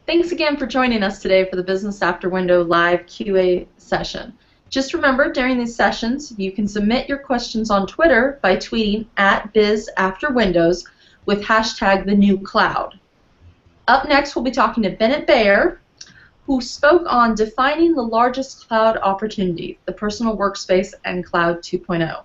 Thanks again for joining us today for the Business After Window live QA session. Just remember, during these sessions, you can submit your questions on Twitter by tweeting @BizAfterWindows with hashtag #TheNewCloud. Up next, we'll be talking to Bennet Bayer, who spoke on defining the largest cloud opportunity, the personal workspace and Cloud 2.0.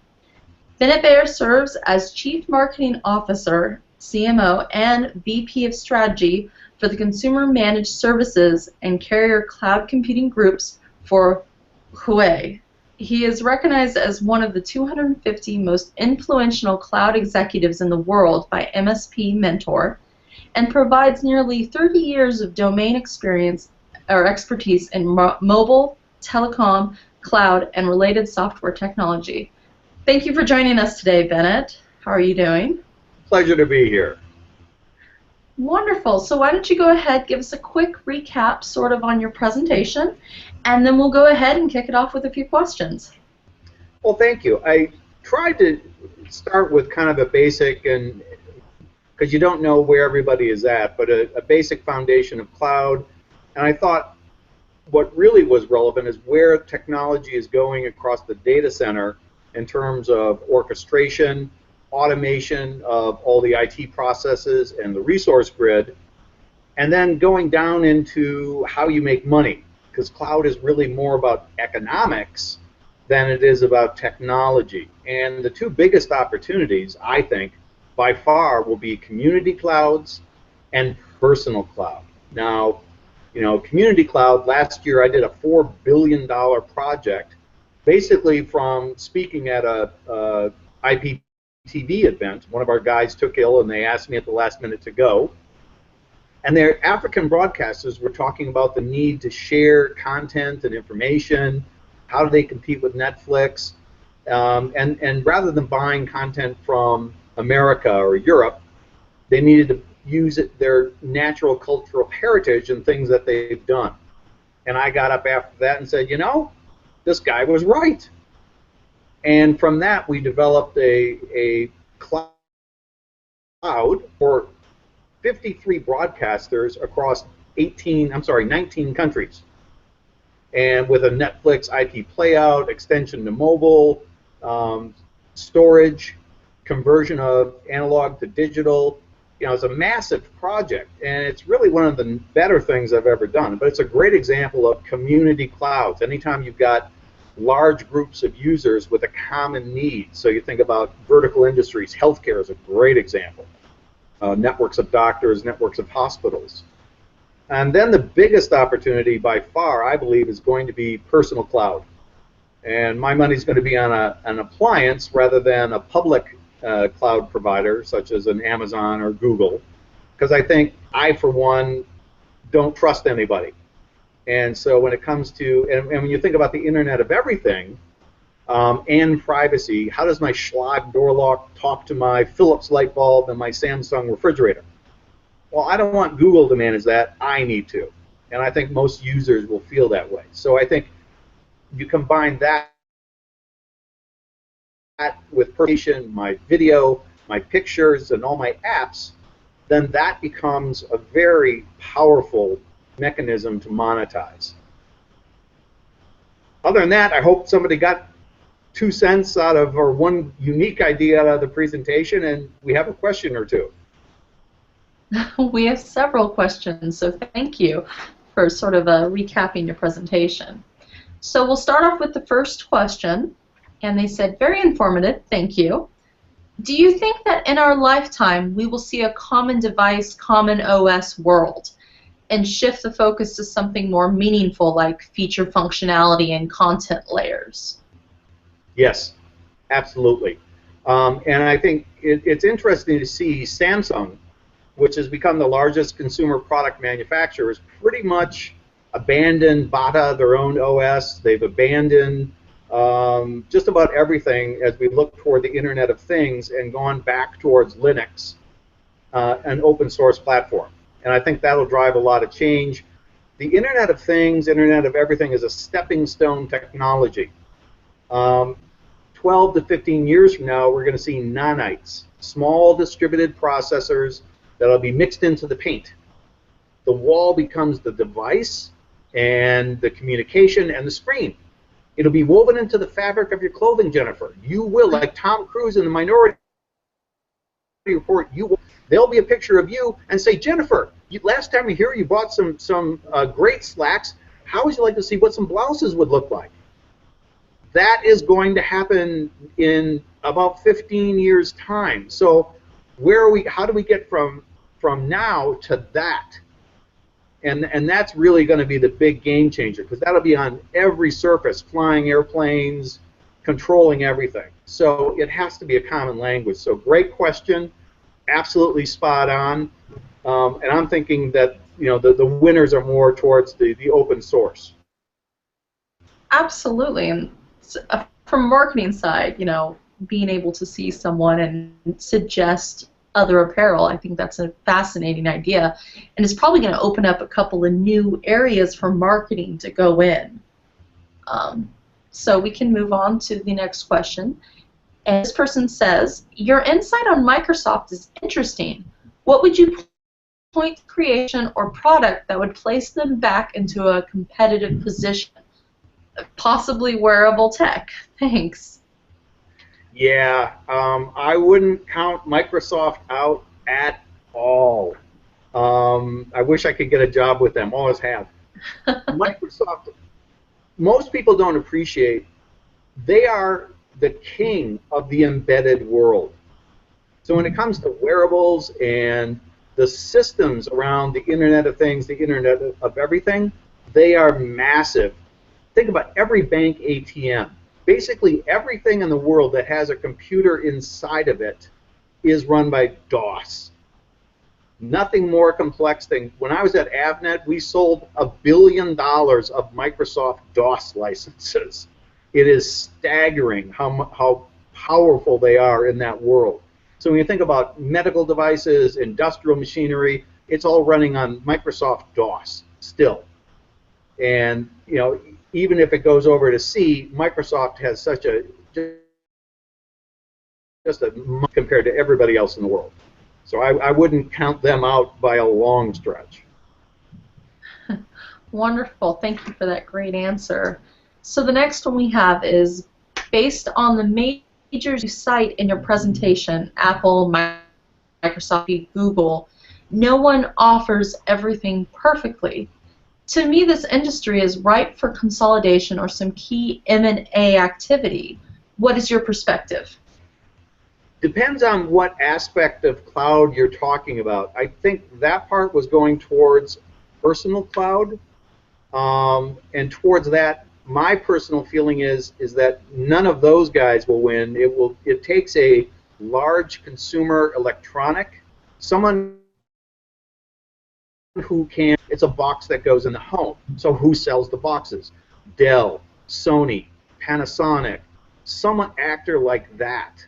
Bennet Bayer serves as Chief Marketing Officer, CMO, and VP of Strategy for the Consumer Managed Services and Carrier Cloud Computing Groups for Huawei. He is recognized as one of the 250 most influential cloud executives in the world by MSP Mentor and provides nearly 30 years of domain experience or expertise in mobile, telecom, cloud, and related software technology. Thank you for joining us today, Bennet. How are you doing? Pleasure to be here. Wonderful. So why don't you go ahead, give us a quick recap sort of on your presentation, and then we'll go ahead and kick it off with a few questions. Well, thank you. I tried to start with kind of a basic, and because you don't know where everybody is at, but a basic foundation of cloud. And I thought what really was relevant is where technology is going across the data center in terms of orchestration, automation of all the IT processes and the resource grid, and then going down into how you make money, because cloud is really more about economics than it is about technology. And the two biggest opportunities, I think, by far will be community clouds and personal cloud. Now, you know, community cloud, last year I did a $4 billion project, basically from speaking at a IPTV event. One of our guys took ill and they asked me at the last minute to go. And their African broadcasters were talking about the need to share content and information, how do they compete with Netflix, and rather than buying content from America or Europe, they needed to use their natural cultural heritage and things that they've done. And I got up after that and said, you know, this guy was right. And from that, we developed a cloud for 53 broadcasters across 19 countries. And with a Netflix IP playout, extension to mobile, storage, conversion of analog to digital. You know, it's a massive project, and it's really one of the better things I've ever done. But it's a great example of community clouds. Anytime you've got large groups of users with a common need. So you think about vertical industries. Healthcare is a great example. Networks of doctors, networks of hospitals. And then the biggest opportunity by far, I believe, is going to be personal cloud. And my money's going to be on an appliance rather than a public cloud provider, such as an Amazon or Google, because I think I, for one, don't trust anybody. And so when it comes to, and when you think about the Internet of Everything and privacy, how does my Schlag door lock talk to my Philips light bulb and my Samsung refrigerator? Well, I don't want Google to manage that. I need to. And I think most users will feel that way. So I think you combine that with personalization, my video, my pictures, and all my apps, then that becomes a very powerful mechanism to monetize. Other than that, I hope somebody got 2 cents out of, or one unique idea out of the presentation, and we have a question or two. We have several questions, so thank you for sort of recapping your presentation. So we'll start off with the first question, and they said, very informative, thank you. Do you think that in our lifetime we will see a common device, common OS world and shift the focus to something more meaningful like feature functionality and content layers? Yes, absolutely. And I think it's interesting to see Samsung, which has become the largest consumer product manufacturer, has pretty much abandoned Bata, their own OS. They've abandoned just about everything as we look toward the Internet of Things and gone back towards Linux, an open source platform. And I think that'll drive a lot of change. The Internet of Things, Internet of Everything is a stepping stone technology. 12 to 15 years from now, we're going to see nanites, small distributed processors that'll be mixed into the paint. The wall becomes the device and the communication and the screen. It'll be woven into the fabric of your clothing, Jennifer. You will, like Tom Cruise in the Minority Report, there'll be a picture of you and say, Jennifer, last time you here you bought some great slacks. How would you like to see what some blouses would look like? That is going to happen in about 15 years' time. So where are we? How do we get from now to that? And that's really going to be the big game changer, because that'll be on every surface, flying airplanes, controlling everything. So it has to be a common language. So great question, absolutely spot on. And I'm thinking that the winners are more towards the open source. Absolutely. And from a marketing side, being able to see someone and suggest other apparel, I think that's a fascinating idea, and it's probably going to open up a couple of new areas for marketing to go in. So we can move on to the next question. And this person says, your insight on Microsoft is interesting. What would you point to creation or product that would place them back into a competitive position? Possibly wearable tech. Thanks. Yeah, I wouldn't count Microsoft out at all. I wish I could get a job with them. Always have. Microsoft, most people don't appreciate, they are the king of the embedded world. So when it comes to wearables and the systems around the Internet of Things, the Internet of Everything, they are massive. Think about every bank ATM. Basically everything in the world that has a computer inside of it is run by DOS. Nothing more complex than, when I was at Avnet, we sold $1 billion of Microsoft DOS licenses. It is staggering how powerful they are in that world. So when you think about medical devices, industrial machinery, it's all running on Microsoft DOS still. And even if it goes over to C, Microsoft has such just a compared to everybody else in the world. So I wouldn't count them out by a long stretch. Wonderful. Thank you for that great answer. So the next one we have is, based on the majors you cite in your presentation, Apple, Microsoft, Google, no one offers everything perfectly. To me, this industry is ripe for consolidation or some key M&A activity. What is your perspective? Depends on what aspect of cloud you're talking about. I think that part was going towards personal cloud, and towards that, my personal feeling is that none of those guys will win. It takes a large consumer electronic, someone who can, it's a box that goes in the home. So who sells the boxes? Dell, Sony, Panasonic, some actor like that.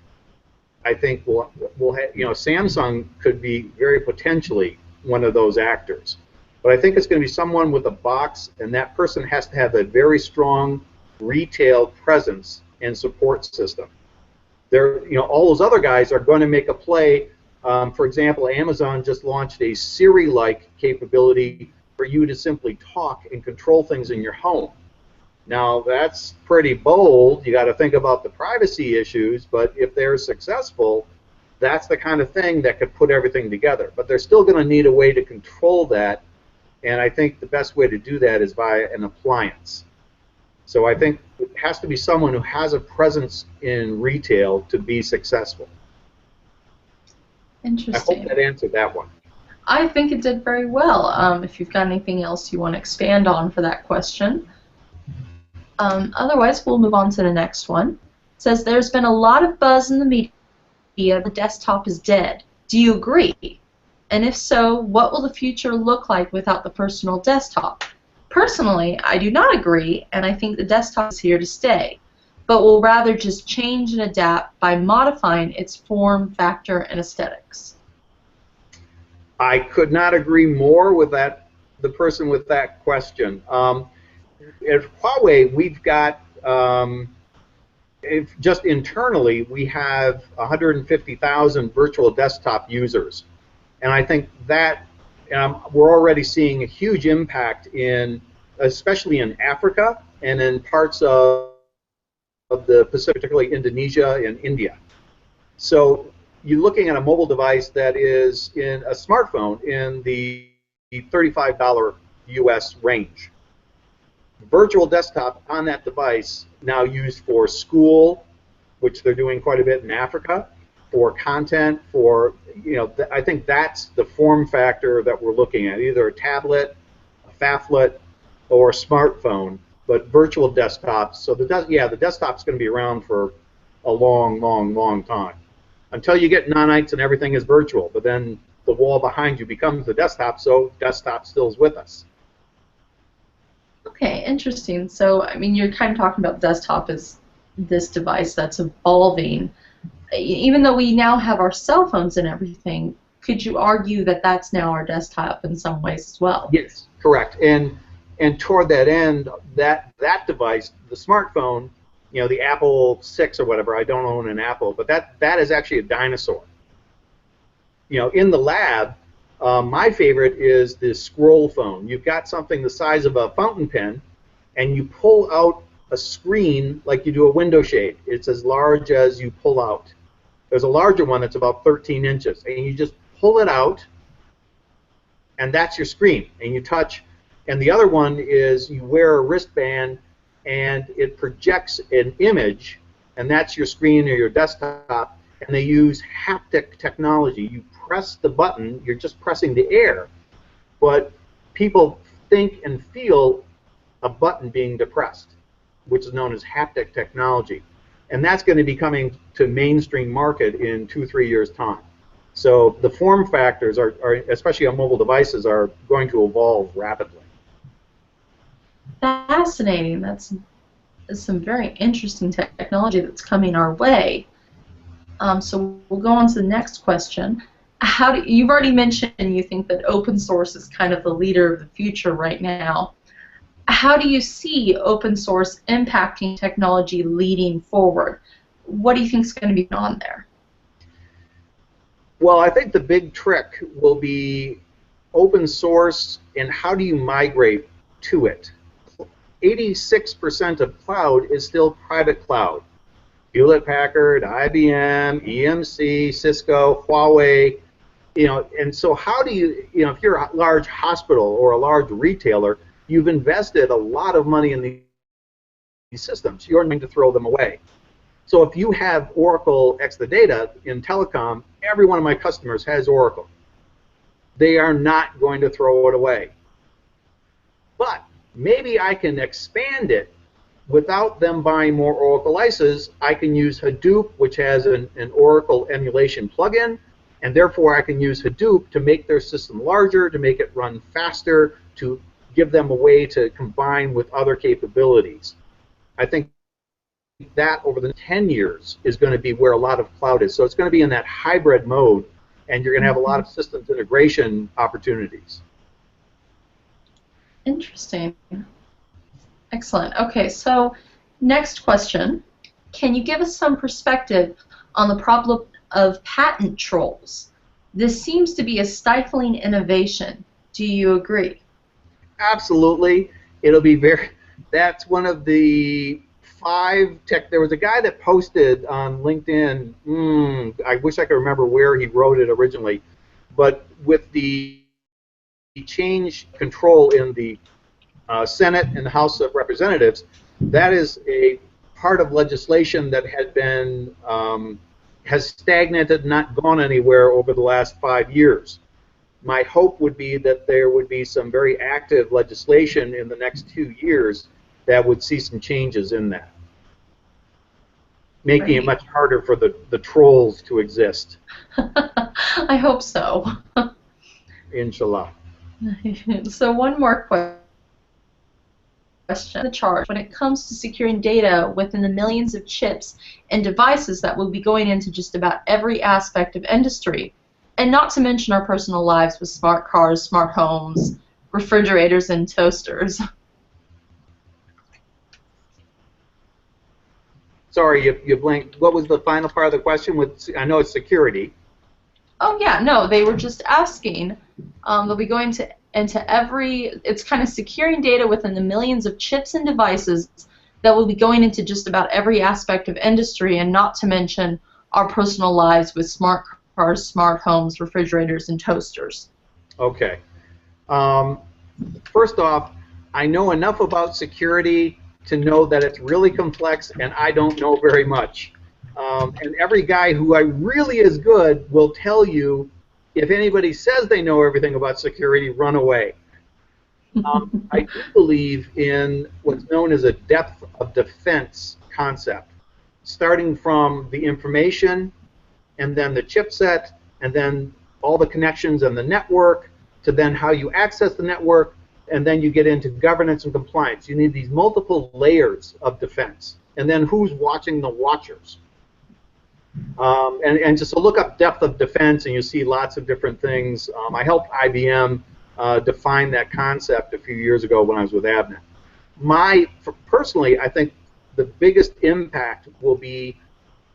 I think will have, Samsung could be very potentially one of those actors. But I think it's going to be someone with a box, and that person has to have a very strong retail presence and support system. All those other guys are going to make a play. For example, Amazon just launched a Siri-like capability for you to simply talk and control things in your home. Now, that's pretty bold. You got to think about the privacy issues, but if they're successful, that's the kind of thing that could put everything together. But they're still going to need a way to control that, and I think the best way to do that is via an appliance. So I think it has to be someone who has a presence in retail to be successful. Interesting. I hope that answered that one. I think it did very well. If you've got anything else you want to expand on for that question. Otherwise, we'll move on to the next one. It says, there's been a lot of buzz in the media, the desktop is dead. Do you agree? And if so, what will the future look like without the personal desktop? Personally, I do not agree, and I think the desktop is here to stay, but will rather just change and adapt by modifying its form, factor, and aesthetics. I could not agree more with the person with that question. At Huawei, we've got, just internally, we have 150,000 virtual desktop users. And I think that We're already seeing a huge impact especially in Africa and in parts of the Pacific, particularly Indonesia and India. So you're looking at a mobile device that is in a smartphone in the $35 US range. Virtual desktop on that device now used for school, which they're doing quite a bit in Africa, for content, I think that's the form factor that we're looking at, either a tablet, a phablet, or a smartphone, but virtual desktops. So the desktop's going to be around for a long, long, long time, until you get nanites and everything is virtual, but then the wall behind you becomes the desktop, so desktop still is with us. Okay, interesting. So, I mean, you're kind of talking about desktop as this device that's evolving. Even though we now have our cell phones and everything, could you argue that that's now our desktop in some ways as well? Yes, correct. And toward that end, that device, the smartphone, the Apple 6 or whatever, I don't own an Apple, but that is actually a dinosaur. In the lab, my favorite is the scroll phone. You've got something the size of a fountain pen, and you pull out a screen like you do a window shade. It's as large as you pull out. There's a larger one that's about 13 inches, and you just pull it out, and that's your screen, and you touch. And the other one is you wear a wristband, and it projects an image, and that's your screen or your desktop, and they use haptic technology. You press the button, you're just pressing the air, but people think and feel a button being depressed, which is known as haptic technology. And that's going to be coming to mainstream market in 2-3 years' time. So the form factors, are especially on mobile devices, are going to evolve rapidly. Fascinating. That's some very interesting technology that's coming our way. So we'll go on to the next question. You've already mentioned you think that open source is kind of the leader of the future right now. How do you see open source impacting technology leading forward? What do you think is going to be on there? Well, I think the big trick will be open source and how do you migrate to it. 86% of cloud is still private cloud. Hewlett-Packard, IBM, EMC, Cisco, Huawei, and so how do you, if you're a large hospital or a large retailer, you've invested a lot of money in these systems. You're going to throw them away. So if you have Oracle Exadata in telecom, every one of my customers has Oracle. They are not going to throw it away. But maybe I can expand it without them buying more Oracle licenses. I can use Hadoop, which has an Oracle emulation plugin, and therefore I can use Hadoop to make their system larger, to make it run faster, to give them a way to combine with other capabilities. I think that over the 10 years is going to be where a lot of cloud is. So it's going to be in that hybrid mode, and you're going to have a lot of systems integration opportunities. Interesting. Excellent. Okay, so next question. Can you give us some perspective on the problem of patent trolls? This seems to be a stifling innovation. Do you agree? Absolutely. It'll be that's one of the 5 tech. There was a guy that posted on LinkedIn, I wish I could remember where he wrote it originally, but with the change control in the Senate and the House of Representatives, that is a part of legislation that had been has stagnated, not gone anywhere over the last 5 years. My hope would be that there would be some very active legislation in the next 2 years that would see some changes in that, making it much harder for the trolls to exist. I hope so. Inshallah. So one more question. The charge when it comes to securing data within the millions of chips and devices that will be going into just about every aspect of industry, and not to mention our personal lives with smart cars, smart homes, refrigerators, and toasters. Sorry, you blinked. What was the final part of the question? I know it's security. Oh yeah, no, they were just asking. They'll be going into every. It's kind of securing data within the millions of chips and devices that will be going into just about every aspect of industry, and not to mention our personal lives with smart cars, smart homes, refrigerators, and toasters. Okay. First off, I know enough about security to know that it's really complex, and I don't know very much. And every guy who I really is good will tell you, if anybody says they know everything about security, run away. I do believe in what's known as a depth of defense concept, starting from the information, and then the chipset, and then all the connections and the network, to then how you access the network, and then you get into governance and compliance. You need these multiple layers of defense. And then who's watching the watchers? And just to look up depth of defense, and you see lots of different things. I helped IBM define that concept a few years ago when I was with Avnet. Personally, I think the biggest impact will be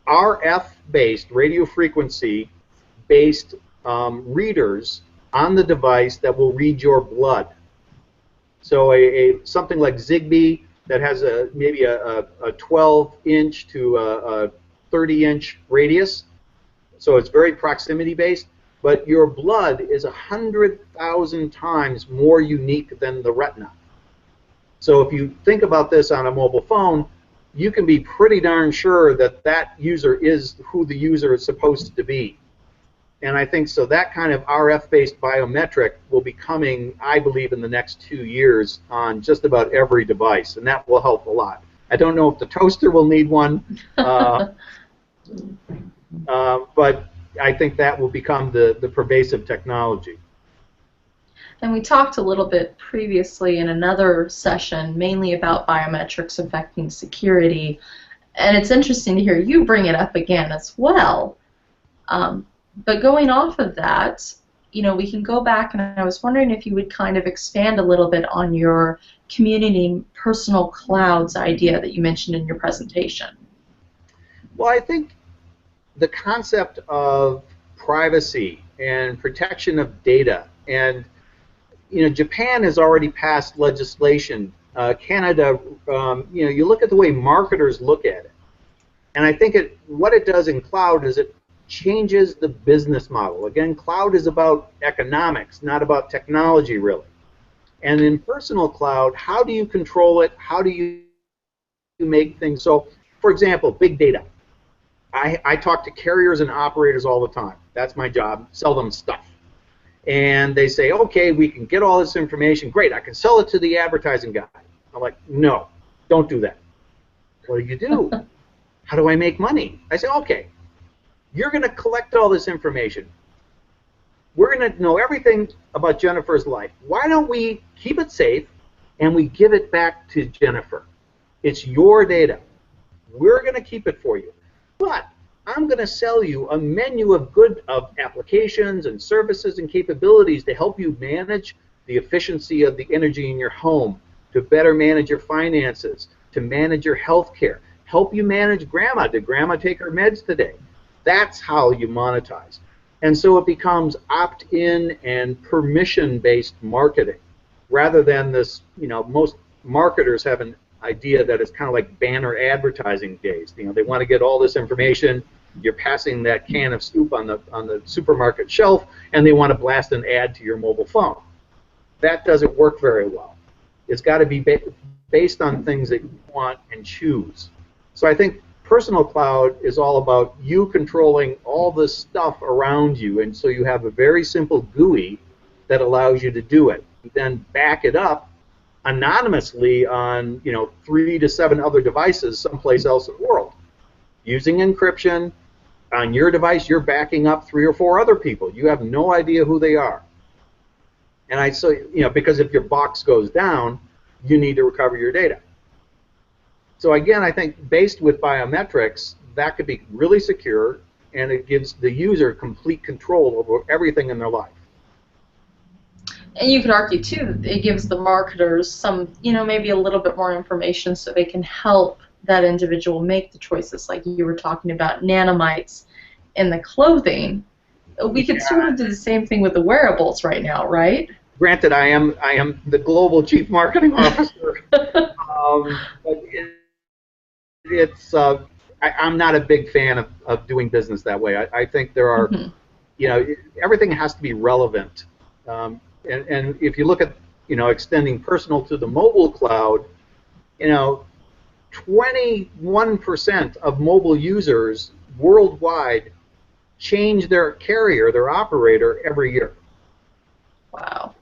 RF-based, radio frequency-based readers on the device that will read your blood. So something like Zigbee that has maybe a 12-inch to a 30-inch radius, so it's very proximity-based, but your blood is 100,000 times more unique than the retina. So if you think about this on a mobile phone, you can be pretty darn sure that that user is who the user is supposed to be. And I think so that kind of RF-based biometric will be coming, I believe, in the next 2 years on just about every device, and that will help a lot. I don't know if the toaster will need one, but I think that will become the pervasive technology. And we talked a little bit previously in another session, mainly about biometrics affecting security, and it's interesting to hear you bring it up again as well. But going off of that, you know, we can go back, and I was wondering if you would kind of expand a little bit on your community personal clouds idea that you mentioned in your presentation. Well, I think the concept of privacy and protection of data, and you know, Japan has already passed legislation. Canada, you know, you look at the way marketers look at it, and I think what it does in cloud is it changes the business model. Again, cloud is about economics, not about technology, really. And in personal cloud, how do you control it? How do you make things? So, for example, big data. I talk to carriers and operators all the time. That's my job, sell them stuff. And they say, okay, we can get all this information. Great, I can sell it to the advertising guy. I'm like, no, don't do that. What do you do? How do I make money? I say, okay, you're going to collect all this information. We're going to know everything about Jennifer's life. Why don't we keep it safe and we give it back to Jennifer? It's your data. We're going to keep it for you. But I'm going to sell you a menu of applications and services and capabilities to help you manage the efficiency of the energy in your home, to better manage your finances, to manage your health care, help you manage grandma. Did grandma take her meds today? That's how you monetize. And so it becomes opt-in and permission-based marketing rather than this, you know, most marketers have an idea that it's kind of like banner advertising days. You know, they want to get all this information. You're passing that can of soup on the supermarket shelf, and they want to blast an ad to your mobile phone. That doesn't work very well. It's got to be based on things that you want and choose. So I think personal cloud is all about you controlling all the stuff around you, and so you have a very simple GUI that allows you to do it. Then back it up anonymously on, you know, 3 to 7 other devices someplace else in the world. Using encryption on your device, you're backing up 3 or 4 other people. You have no idea who they are. And so, you know, because if your box goes down, you need to recover your data. So again, I think based with biometrics, that could be really secure, and it gives the user complete control over everything in their life. And you could argue, too, that it gives the marketers some, you know, maybe a little bit more information so they can help that individual make the choices, like you were talking about nanomites in the clothing. we could sort of do the same thing with the wearables right now, right? Granted, I am the global chief marketing officer, but I'm not a big fan of doing business that way. I think there are, Mhm. everything has to be relevant. And if you look at, extending personal to the mobile cloud, you know, 21% of mobile users worldwide change their carrier, their operator, every year. Wow.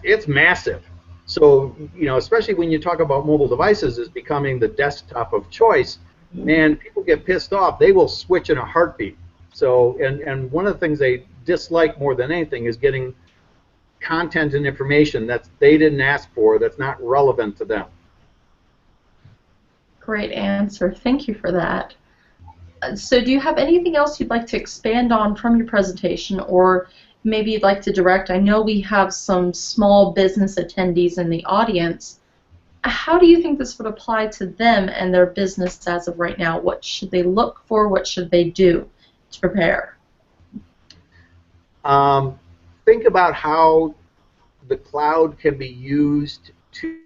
It's massive. So, especially when you talk about mobile devices as becoming the desktop of choice, man, people get pissed off. They will switch in a heartbeat. So, and one of the things they dislike more than anything is getting content and information that they didn't ask for, that's not relevant to them. Great answer. Thank you for that. So do you have anything else you'd like to expand on from your presentation, or maybe you'd like to direct? I know we have some small business attendees in the audience. How do you think this would apply to them and their business as of right now? What should they look for? What should they do to prepare? Think about how the cloud can be used to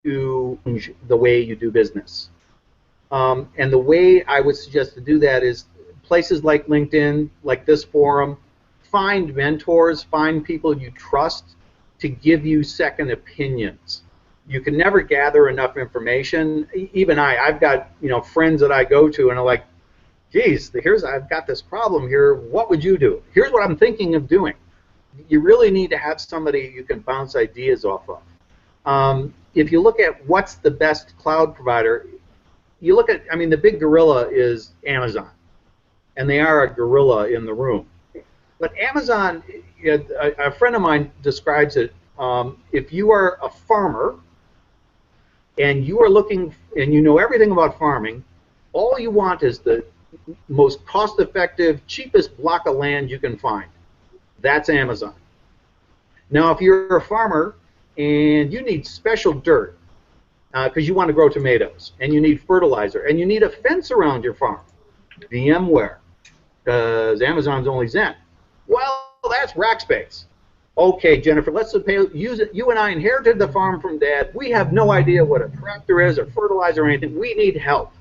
change the way you do business. And the way I would suggest to do that is places like LinkedIn, like this forum, find mentors, find people you trust to give you second opinions. You can never gather enough information. Even I've got friends that I go to and are like, geez, I've got this problem here. What would you do? Here's what I'm thinking of doing. You really need to have somebody you can bounce ideas off of. If you look at what's the best cloud provider, you look at, the big gorilla is Amazon, and they are a gorilla in the room. But Amazon, a friend of mine describes it, if you are a farmer and you are looking, and you know everything about farming, all you want is the most cost-effective, cheapest block of land you can find. That's Amazon. Now, if you're a farmer and you need special dirt because you want to grow tomatoes, and you need fertilizer, and you need a fence around your farm, VMware, because Amazon's only Zen. Well, that's Rackspace. Okay, Jennifer, let's suppose you and I inherited the farm from Dad. We have no idea what a tractor is or fertilizer or anything. We need help.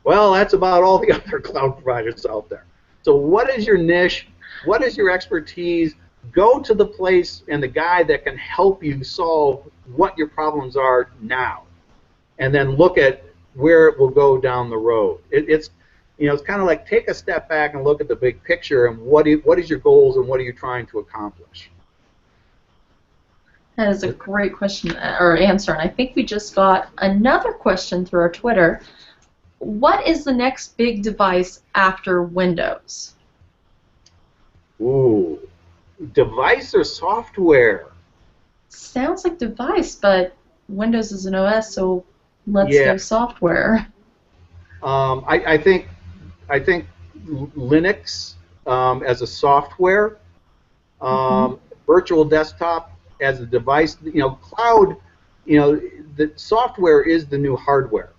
Well, that's about all the other cloud providers out there. So what is your niche? What is your expertise? Go to the place and the guy that can help you solve what your problems are now, and then look at where it will go down the road. It's kind of like take a step back and look at the big picture and what is your goals and what are you trying to accomplish. That is a great question or answer, and I think we just got another question through our Twitter. What is the next big device after Windows? Ooh, device or software? Sounds like device, but Windows is an OS, so let's go software. I think Linux as a software, virtual desktop as a device. Cloud. The software is the new hardware.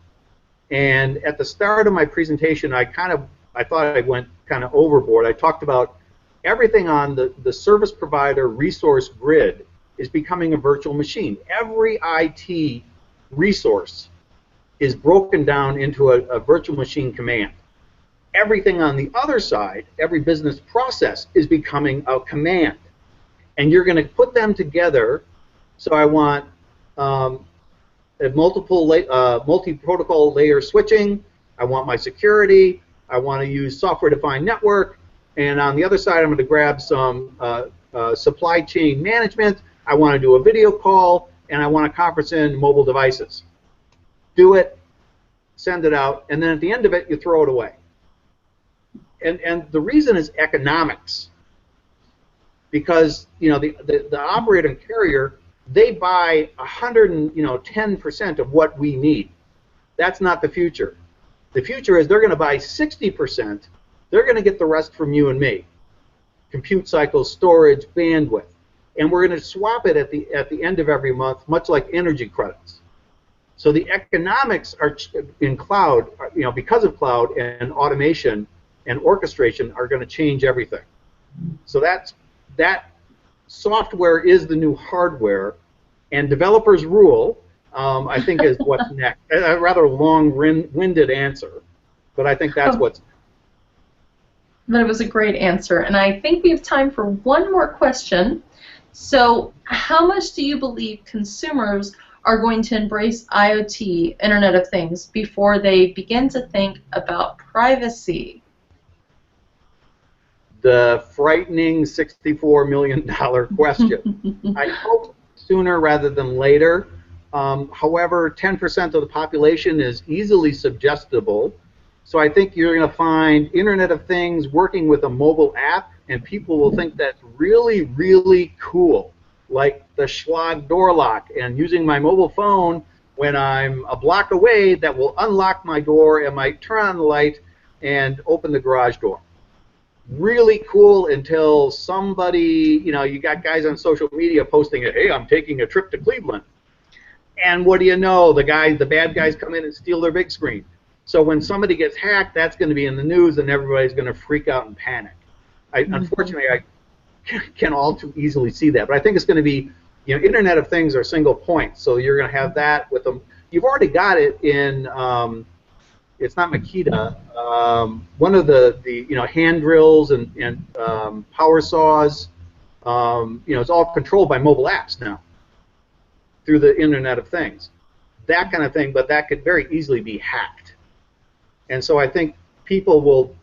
And at the start of my presentation, I thought I went kind of overboard. I talked about everything on the service provider resource grid is becoming a virtual machine. Every IT resource is broken down into a virtual machine command. Everything on the other side, every business process, is becoming a command. And you're going to put them together. So I want a multi-protocol layer switching. I want my security. I want to use software-defined network. And on the other side, I'm going to grab some supply chain management. I want to do a video call, and I want to conference in mobile devices. Do it, send it out, and then at the end of it, you throw it away. And the reason is economics, because the operator and carrier, they buy 110% of what we need. That's not the future. The future is they're going to buy 60%. They're going to get the rest from you and me. Compute cycles, storage, bandwidth, and we're going to swap it at the end of every month, much like energy credits. So the economics are in cloud, because of cloud and automation and orchestration are going to change everything. So that software is the new hardware, and developers rule, I think, is what's next. A rather long-winded answer, but I think that's what's next. But it was a great answer, and I think we have time for one more question. So how much do you believe consumers are going to embrace IoT, Internet of Things, before they begin to think about privacy? The frightening $64 million question. I hope sooner rather than later. However, 10% of the population is easily suggestible. So I think you're going to find Internet of Things working with a mobile app, and people will think that's really, really cool. Like the Schlag door lock, and using my mobile phone when I'm a block away, that will unlock my door and might turn on the light and open the garage door. Really cool until somebody, you got guys on social media posting it, hey, I'm taking a trip to Cleveland. And what do you know? The bad guys come in and steal their big screen. So when somebody gets hacked, that's going to be in the news, and everybody's going to freak out and panic. Unfortunately, I can all too easily see that. But I think it's going to be, Internet of Things are single points. So you're going to have that with them. You've already got it in, it's not Makita, one of the hand drills and power saws. It's all controlled by mobile apps now through the Internet of Things. That kind of thing, but that could very easily be hacked. And so I think people will,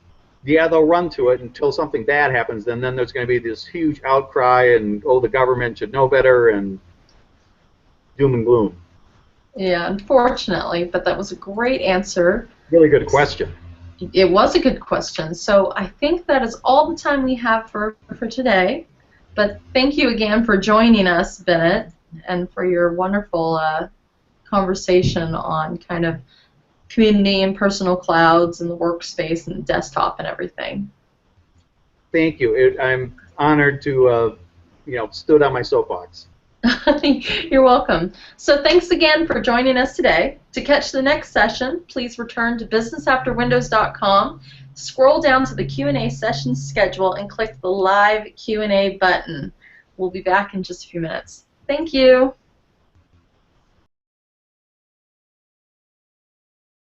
they'll run to it until something bad happens, and then there's going to be this huge outcry, and, oh, the government should know better, and doom and gloom. Yeah, unfortunately, but that was a great answer. Really good question. It was a good question. So I think that is all the time we have for today. But thank you again for joining us, Bennet, and for your wonderful conversation on kind of community and personal clouds and the workspace and the desktop and everything. Thank you. I'm honored to, stood on my soapbox. You're welcome. So thanks again for joining us today. To catch the next session, please return to businessafterwindows.com, scroll down to the Q&A session schedule, and click the live Q&A button. We'll be back in just a few minutes. Thank you.